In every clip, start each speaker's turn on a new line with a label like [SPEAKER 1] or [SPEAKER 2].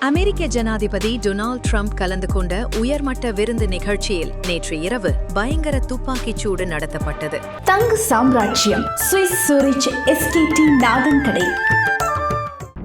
[SPEAKER 1] அமெரிக்க ஜனாதிபதி Donald Trump கலந்து கொண்ட உயர்மட்ட விருந்து நிகழ்ச்சியில் நேற்று இரவு பயங்கர துப்பாக்கிச் சூடு நடத்தப்பட்டது.
[SPEAKER 2] தங்க சாம்ராஜ்யம் சுவிஸ் சூரிச் எஸ்கேடி நாதன் கடை.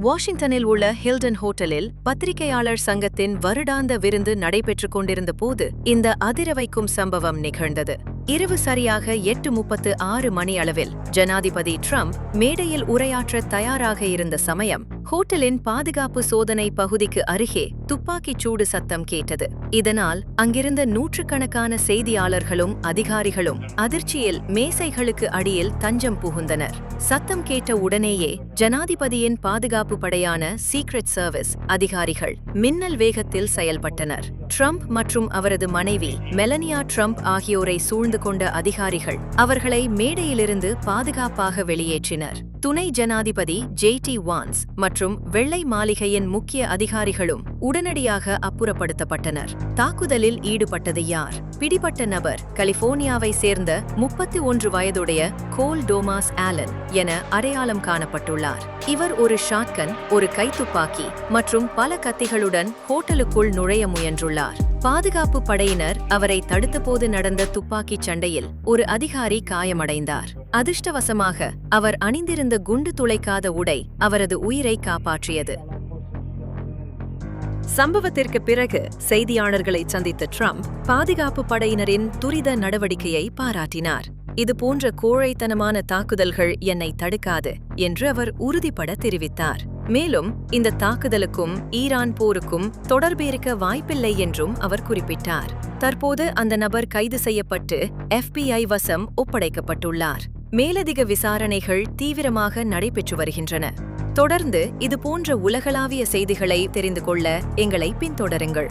[SPEAKER 1] வாஷிங்டனில் உள்ள ஹில்டன் ஹோட்டலில் பத்திரிகையாளர் சங்கத்தின் வருடாந்த விருந்து நடைபெற்றுக் கொண்டிருந்த போது இந்த அதிரவைக்கும் சம்பவம் நிகழ்ந்தது. இரவு சரியாக 8:36 மணி அளவில் ஜனாதிபதி ட்ரம்ப் மேடையில் உரையாற்ற தயாராக இருந்த சமயம் ஹோட்டலின் பாதுகாப்பு சோதனை பகுதிக்கு அருகே துப்பாக்கிச் சூடு சத்தம் கேட்டது. இதனால் அங்கிருந்த நூற்றுக்கணக்கான செய்தியாளர்களும் அதிகாரிகளும் அதிர்ச்சியில் மேசைகளுக்கு அடியில் தஞ்சம் புகுந்தனர். சத்தம் கேட்ட உடனேயே ஜனாதிபதியின் பாதுகாப்பு படையான சீக்ரெட் சர்வீஸ் அதிகாரிகள் மின்னல் வேகத்தில் செயல்பட்டனர். ட்ரம்ப் மற்றும் அவரது மனைவி மெலனியா ட்ரம்ப் ஆகியோரை சூழ்ந்து கொண்ட அதிகாரிகள் அவர்களை மேடையிலிருந்து பாதுகாப்பாக வெளியேற்றினர். துணை ஜனாதிபதி ஜே.டி. வான்ஸ் மற்றும் வெள்ளை மாளிகையின் முக்கிய அதிகாரிகளும் உடனடியாக அப்புறப்படுத்தப்பட்டனர். தாக்குதலில் ஈடுபட்டது யார்? பிடிபட்ட நபர் கலிபோர்னியாவை சேர்ந்த 31 வயதுடைய கோல் டோமாஸ் ஆலன் என அடையாளம் காணப்பட்டுள்ளார். இவர் ஒரு ஷாட்கன், ஒரு கைத்துப்பாக்கி மற்றும் பல கத்திகளுடன் ஹோட்டலுக்குள் நுழைய முயன்றுள்ளார். பாதுகாப்பு படையினர் அவரை தடுத்தபோது நடந்த துப்பாக்கிச் சண்டையில் ஒரு அதிகாரி காயமடைந்தார். அதிர்ஷ்டவசமாக அவர் அணிந்திருந்த குண்டு துளைக்காத உடை அவரது உயிரை காப்பாற்றியது. சம்பவத்திற்கு பிறகு செய்தியாளர்களை சந்தித்த ட்ரம்ப் பாதுகாப்பு படையினரின் துரித நடவடிக்கையை பாராட்டினார். இதுபோன்ற கோழைத்தனமான தாக்குதல்கள் என்னை தடுக்காது என்று அவர் உறுதிபட தெரிவித்தார். மேலும் இந்த தாக்குதலுக்கும் ஈரான் போருக்கும் தொடர்பிருக்க வாய்ப்பில்லை என்றும் அவர் குறிப்பிட்டார். தற்போது அந்த நபர் கைது செய்யப்பட்டு FBI வசம் ஒப்படைக்கப்பட்டுள்ளார். மேலதிக விசாரணைகள் தீவிரமாக நடைபெற்று வருகின்றன. தொடர்ந்து இதுபோன்ற உலகளாவிய செய்திகளை தெரிந்து கொள்ள எங்களை பின்தொடருங்கள்.